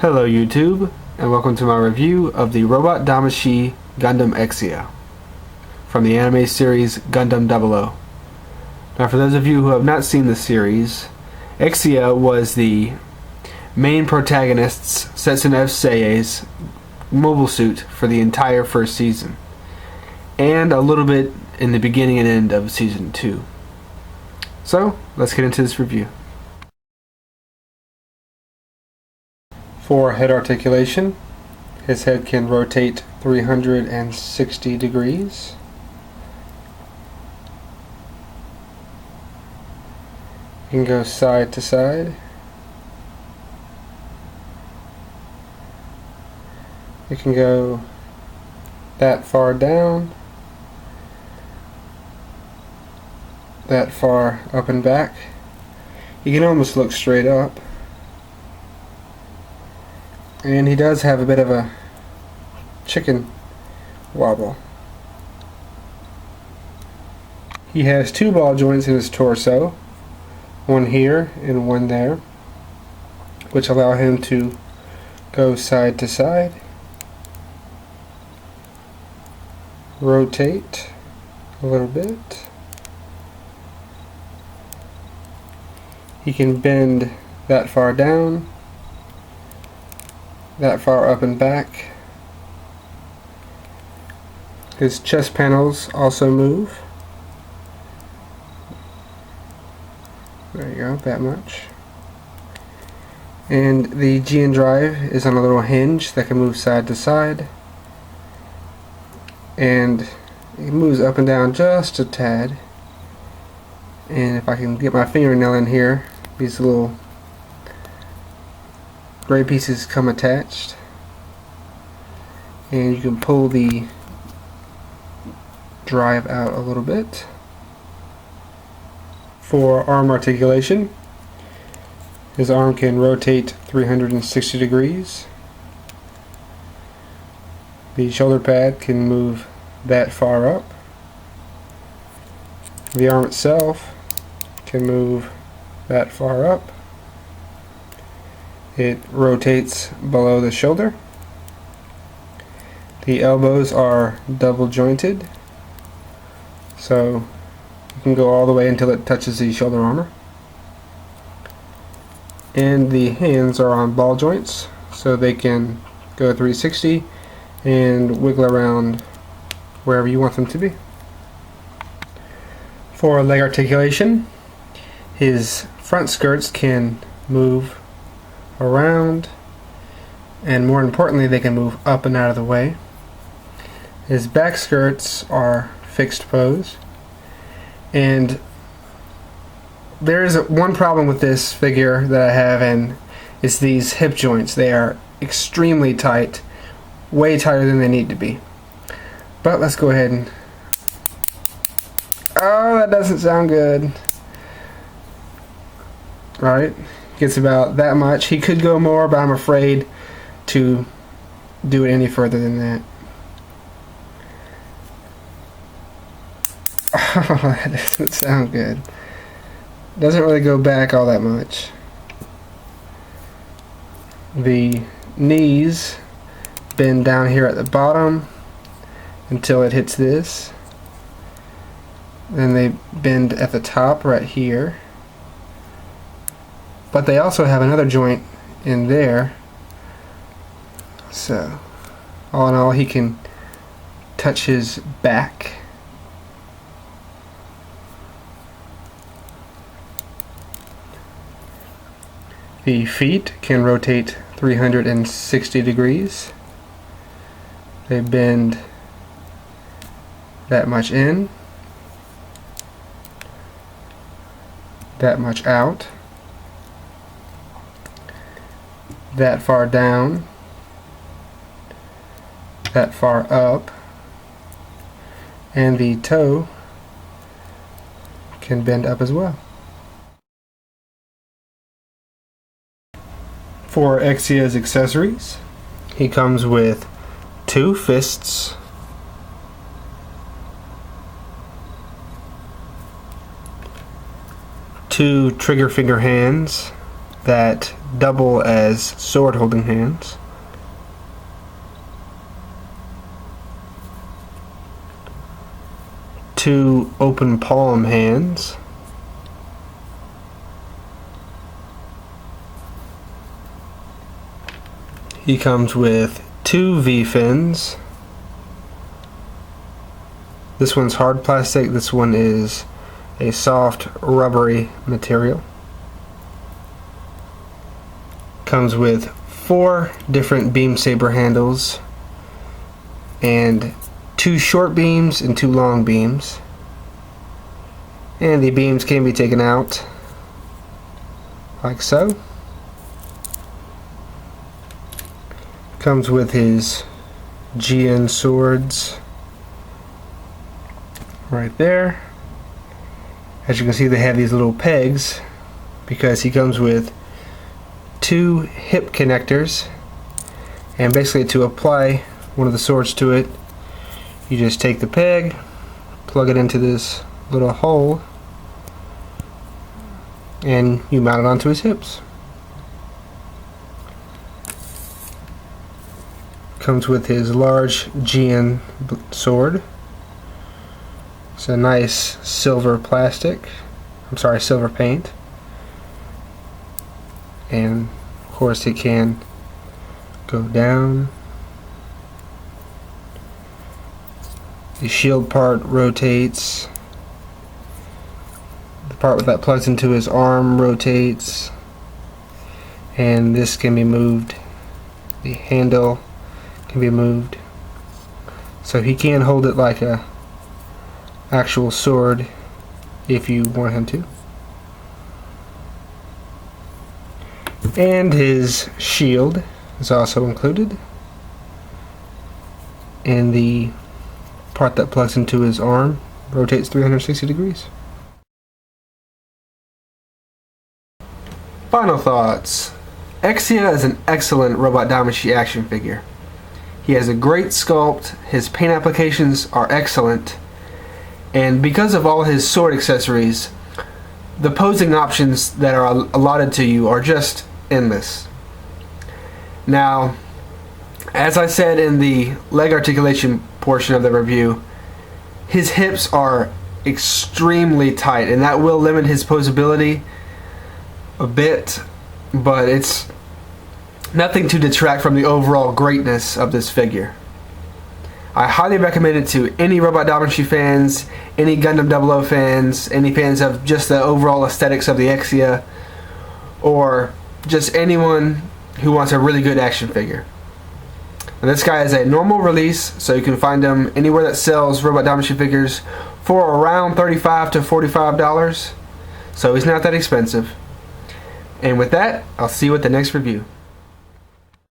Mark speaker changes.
Speaker 1: Hello YouTube, and welcome to my review of the robot Damashii Gundam Exia from the anime series Gundam 00. Now for those of you who have not seen the series, Exia was the main protagonist's Setsun F. Sei's mobile suit for the entire first season, and a little bit in the beginning and end of season 2. So, let's get into this review. For head articulation, his head can rotate 360 degrees. You can go side to side. You can go that far down, that far up and back. You can almost look straight up. And he does have a bit of a chicken wobble. He has 2 ball joints in his torso, one here and one there, which allow him to go side to side, rotate a little bit. He can bend that far down, that far up and back. His chest panels also move. There you go, that much. And the GN drive is on a little hinge that can move side to side. And it moves up and down just a tad. And if I can get my fingernail in here, these little gray pieces come attached, and you can pull the drive out a little bit. For arm articulation, his arm can rotate 360 degrees. The shoulder pad can move that far up. The arm itself can move that far up. It rotates below the shoulder. The elbows are double jointed, so you can go all the way until it touches the shoulder armor. And the hands are on ball joints, so they can go 360 and wiggle around wherever you want them to be. For leg articulation, his front skirts can move around, and more importantly, they can move up and out of the way. His back skirts are fixed pose, and there's one problem with this figure that I have, and it's these hip joints. They are extremely tight, way tighter than they need to be. But let's go ahead and... oh, that doesn't sound good. Right? Gets about that much. He could go more, but I'm afraid to do it any further than that. Oh, that doesn't sound good. Doesn't really go back all that much. The knees bend down here at the bottom until it hits this. Then they bend at the top right here. But they also have another joint in there. So, all in all, he can touch his back. The feet can rotate 360 degrees. They bend that much in, that much out, that far down, that far up, and the toe can bend up as well. For Exia's accessories, he comes with 2 fists, 2 trigger finger hands, that double as sword holding hands. Two open palm hands. He comes with two V-fins. This one's hard plastic, this one is a soft rubbery material. Comes with 4 different beam saber handles and 2 short beams and 2 long beams. And the beams can be taken out like so. Comes with his GN swords right there. As you can see, they have these little pegs because he comes with 2 hip connectors, and basically to apply one of the swords to it, you just take the peg, plug it into this little hole, and you mount it onto his hips. Comes with his large GN sword. It's a nice silver plastic. Silver paint. And of course it can go down. The shield part rotates. The part that plugs into his arm rotates. And this can be moved. The handle can be moved, so he can hold it like a actual sword if you want him to. And his shield is also included, and the part that plugs into his arm rotates 360 degrees. Final thoughts. Exia is an excellent Robot Damashii action figure. He has a great sculpt, his paint applications are excellent, and because of all his sword accessories, the posing options that are allotted to you are just endless. Now, as I said in the leg articulation portion of the review, his hips are extremely tight, and that will limit his posability a bit, but it's nothing to detract from the overall greatness of this figure. I highly recommend it to any Robot Damashii fans, any Gundam 00 fans, any fans of just the overall aesthetics of the Exia, or just anyone who wants a really good action figure. And this guy is a normal release, so you can find him anywhere that sells Robot Damashii figures for around $35 to $45, so he's not that expensive. And with that, I'll see you at the next review.